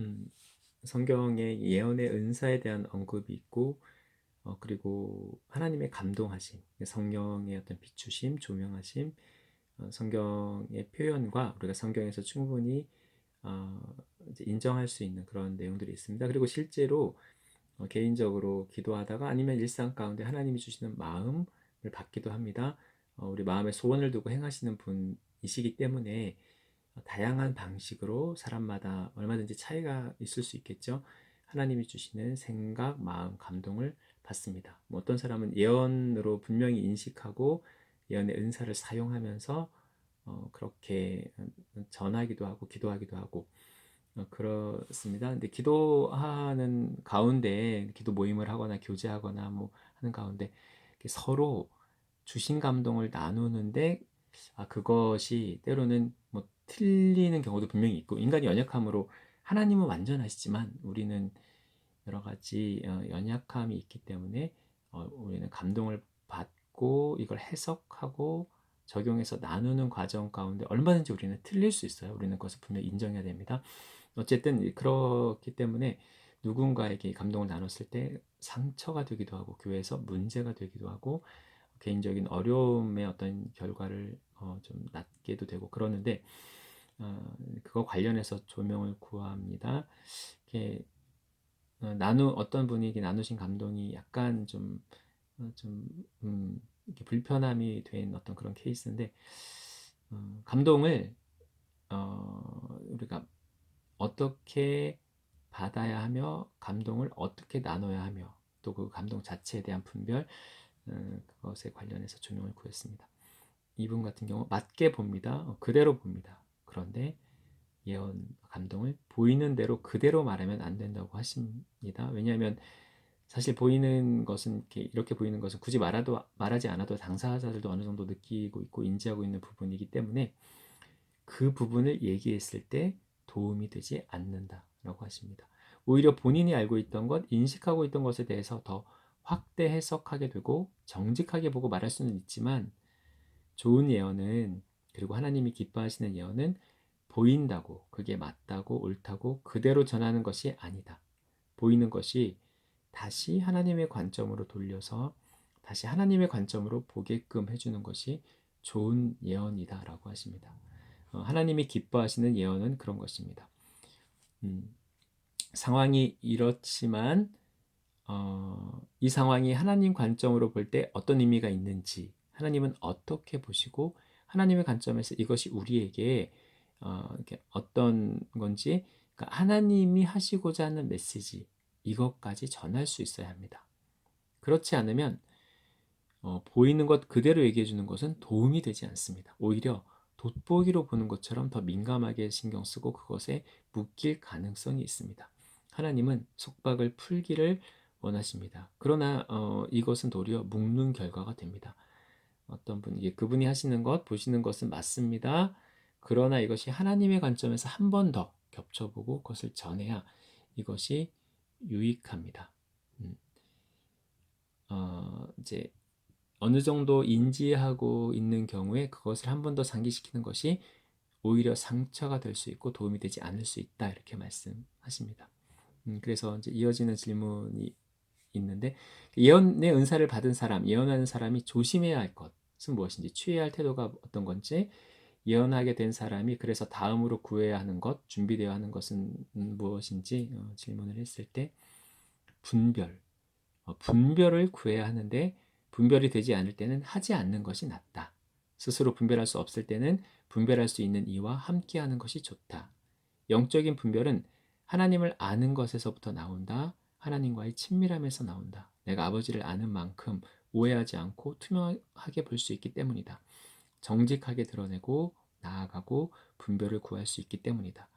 음, 성경에 예언의 은사에 대한 언급이 있고, 그리고 하나님의 감동하심, 성령의 어떤 비추심, 조명하심, 성경의 표현과 우리가 성경에서 충분히 어, 이제 인정할 수 있는 그런 내용들이 있습니다. 그리고 실제로 개인적으로 기도하다가 아니면 일상 가운데 하나님이 주시는 마음을 받기도 합니다. 우리 마음에 소원을 두고 행하시는 분이시기 때문에 다양한 방식으로 사람마다 얼마든지 차이가 있을 수 있겠죠. 하나님이 주시는 생각, 마음, 감동을 받습니다. 뭐 어떤 사람은 예언으로 분명히 인식하고 예언의 은사를 사용하면서 그렇게 전하기도 하고 기도하기도 하고 그렇습니다. 근데 기도하는 가운데 기도 모임을 하거나 교제하거나 뭐 하는 가운데 서로 주신 감동을 나누는데 그것이 때로는 뭐 틀리는 경우도 분명히 있고 인간이 연약함으로 하나님은 완전하시지만 우리는 여러 가지 연약함이 있기 때문에 우리는 감동을 받고 이걸 해석하고 적용해서 나누는 과정 가운데 얼마든지 우리는 틀릴 수 있어요. 우리는 그것을 분명히 인정해야 됩니다. 어쨌든 그렇기 때문에 누군가에게 감동을 나눴을 때 상처가 되기도 하고 교회에서 문제가 되기도 하고 개인적인 어려움의 어떤 결과를 좀 낳게도 되고 그러는데 그거 관련해서 조명을 구합니다. 이렇게 어떤 분이 나누신 감동이 약간 좀 이렇게 불편함이 된 어떤 그런 케이스인데 감동을 우리가 어떻게 받아야 하며 감동을 어떻게 나눠야 하며 또 그 감동 자체에 대한 분별 그것에 관련해서 조명을 구했습니다. 이분 같은 경우 맞게 봅니다. 그대로 봅니다. 그런데 예언 감동을 보이는 대로 그대로 말하면 안 된다고 하십니다. 왜냐하면 사실 보이는 것은 이렇게 보이는 것은 굳이 말하지 않아도 당사자들도 어느 정도 느끼고 있고 인지하고 있는 부분이기 때문에 그 부분을 얘기했을 때 도움이 되지 않는다라고 하십니다. 오히려 본인이 알고 있던 것, 인식하고 있던 것에 대해서 더 확대 해석하게 되고 정직하게 보고 말할 수는 있지만 좋은 예언은 그리고 하나님이 기뻐하시는 예언은 보인다고 그게 맞다고 옳다고 그대로 전하는 것이 아니다. 보이는 것이 다시 하나님의 관점으로 돌려서 다시 하나님의 관점으로 보게끔 해주는 것이 좋은 예언이다라고 하십니다. 하나님이 기뻐하시는 예언은 그런 것입니다. 상황이 이렇지만 이 상황이 하나님 관점으로 볼 때 어떤 의미가 있는지 하나님은 어떻게 보시고 하나님의 관점에서 이것이 우리에게 이렇게 어떤 건지 그러니까 하나님이 하시고자 하는 메시지 이것까지 전할 수 있어야 합니다. 그렇지 않으면 보이는 것 그대로 얘기해 주는 것은 도움이 되지 않습니다. 오히려 돋보기로 보는 것처럼 더 민감하게 신경 쓰고 그것에 묶일 가능성이 있습니다. 하나님은 속박을 풀기를 원하십니다. 그러나 이것은 도리어 묶는 결과가 됩니다. 어떤 분이 그분이 하시는 것, 보시는 것은 맞습니다. 그러나 이것이 하나님의 관점에서 한 번 더 겹쳐보고 그것을 전해야 이것이 유익합니다. 이제 어느 정도 인지하고 있는 경우에 그것을 한 번 더 상기시키는 것이 오히려 상처가 될 수 있고 도움이 되지 않을 수 있다 이렇게 말씀하십니다. 그래서 이제 이어지는 질문이 있는데 예언의 은사를 받은 사람, 예언하는 사람이 조심해야 할 것은 무엇인지, 취해야 할 태도가 어떤 건지, 예언하게 된 사람이 그래서 다음으로 구해야 하는 것, 준비되어야 하는 것은 무엇인지 질문을 했을 때 분별을 구해야 하는데 분별이 되지 않을 때는 하지 않는 것이 낫다. 스스로 분별할 수 없을 때는 분별할 수 있는 이와 함께하는 것이 좋다. 영적인 분별은 하나님을 아는 것에서부터 나온다. 하나님과의 친밀함에서 나온다. 내가 아버지를 아는 만큼 오해하지 않고 투명하게 볼 수 있기 때문이다. 정직하게 드러내고 나아가고 분별을 구할 수 있기 때문이다.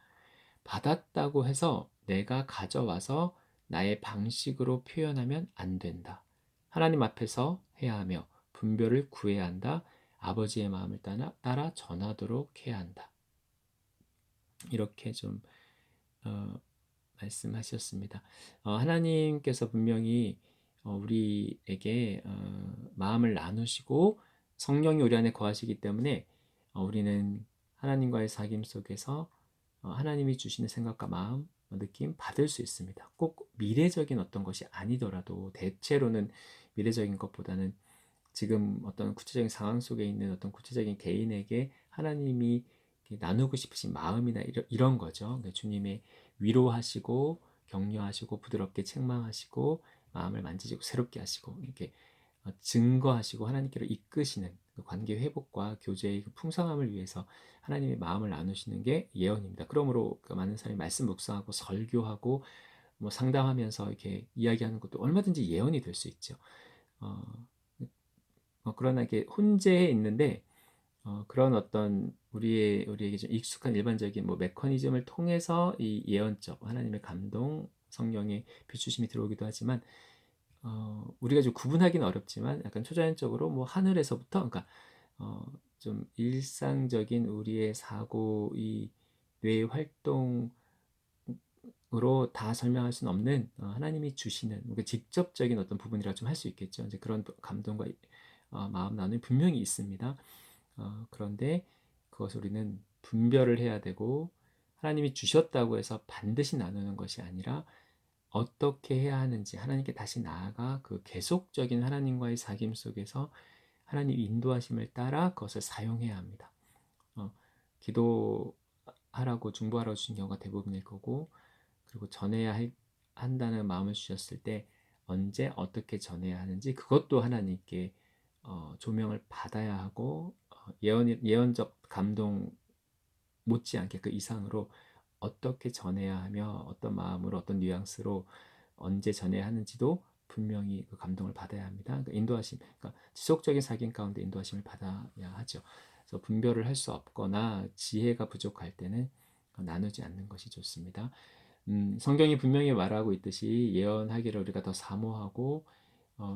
받았다고 해서 내가 가져와서 나의 방식으로 표현하면 안 된다. 하나님 앞에서 해야 하며 분별을 구해야 한다. 아버지의 마음을 따라 전하도록 해야 한다. 이렇게 좀 말씀하셨습니다. 하나님께서 분명히 우리에게 마음을 나누시고 성령이 우리 안에 거하시기 때문에 우리는 하나님과의 사귐 속에서 하나님이 주시는 생각과 마음 느낌 받을 수 있습니다. 꼭 미래적인 어떤 것이 아니더라도 대체로는 미래적인 것보다는 지금 어떤 구체적인 상황 속에 있는 어떤 구체적인 개인에게 하나님이 나누고 싶으신 마음이나 이런 거죠. 그러니까 주님의 위로하시고 격려하시고 부드럽게 책망하시고 마음을 만지시고 새롭게 하시고 이렇게 증거하시고 하나님께로 이끄시는 그 관계 회복과 교제의 그 풍성함을 위해서 하나님의 마음을 나누시는 게 예언입니다. 그러므로 그 많은 사람이 말씀 묵상하고 설교하고 뭐 상담하면서 이렇게 이야기하는 것도 얼마든지 예언이 될 수 있죠. 어, 그러나 이게 혼재해 있는데 그런 어떤 우리에게 좀 익숙한 일반적인 뭐 메커니즘을 통해서 이 예언적 하나님의 감동, 성령의 비추심이 들어오기도 하지만 우리가 좀 구분하기는 어렵지만 약간 초자연적으로 뭐 하늘에서부터 그러니까 어, 좀 일상적인 우리의 사고 이 뇌의 활동으로 다 설명할 수는 없는 하나님이 주시는 그 직접적인 어떤 부분이라 좀 할 수 있겠죠. 이제 그런 감동과 마음 나눔이 분명히 있습니다. 그런데 그것을 우리는 분별을 해야 되고 하나님이 주셨다고 해서 반드시 나누는 것이 아니라 어떻게 해야 하는지 하나님께 다시 나아가 그 계속적인 하나님과의 사귐 속에서 하나님 인도하심을 따라 그것을 사용해야 합니다. 어, 기도하라고 중보하라고 주신 경우가 대부분일 거고 그리고 한다는 마음을 주셨을 때 언제 어떻게 전해야 하는지 그것도 하나님께 조명을 받아야 하고 예언적 감동 못지않게 그 이상으로 어떻게 전해야 하며 어떤 마음으로 어떤 뉘앙스로 언제 전해야 하는지도 분명히 그 감동을 받아야 합니다. 그러니까 인도하심, 그러니까 지속적인 사귐 가운데 인도하심을 받아야 하죠. 그래서 분별을 할 수 없거나 지혜가 부족할 때는 나누지 않는 것이 좋습니다. 성경이 분명히 말하고 있듯이 예언하기를 우리가 더 사모하고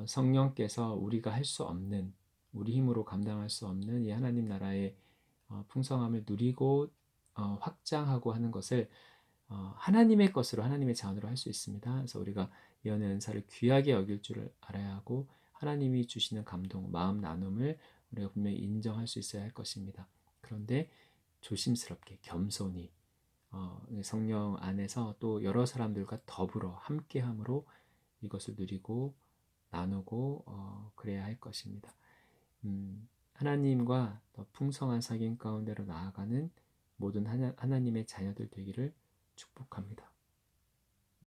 성령께서 우리가 할 수 없는 우리 힘으로 감당할 수 없는 이 하나님 나라의 풍성함을 누리고 확장하고 하는 것을 하나님의 것으로 하나님의 자원으로 할 수 있습니다. 그래서 우리가 예언의 은사를 귀하게 여길 줄을 알아야 하고 하나님이 주시는 감동, 마음 나눔을 우리가 분명히 인정할 수 있어야 할 것입니다. 그런데 조심스럽게 겸손히 성령 안에서 또 여러 사람들과 더불어 함께함으로 이것을 누리고 나누고 그래야 할 것입니다. 하나님과 더 풍성한 사귐 가운데로 나아가는 모든 하나님의 자녀들 되기를 축복합니다.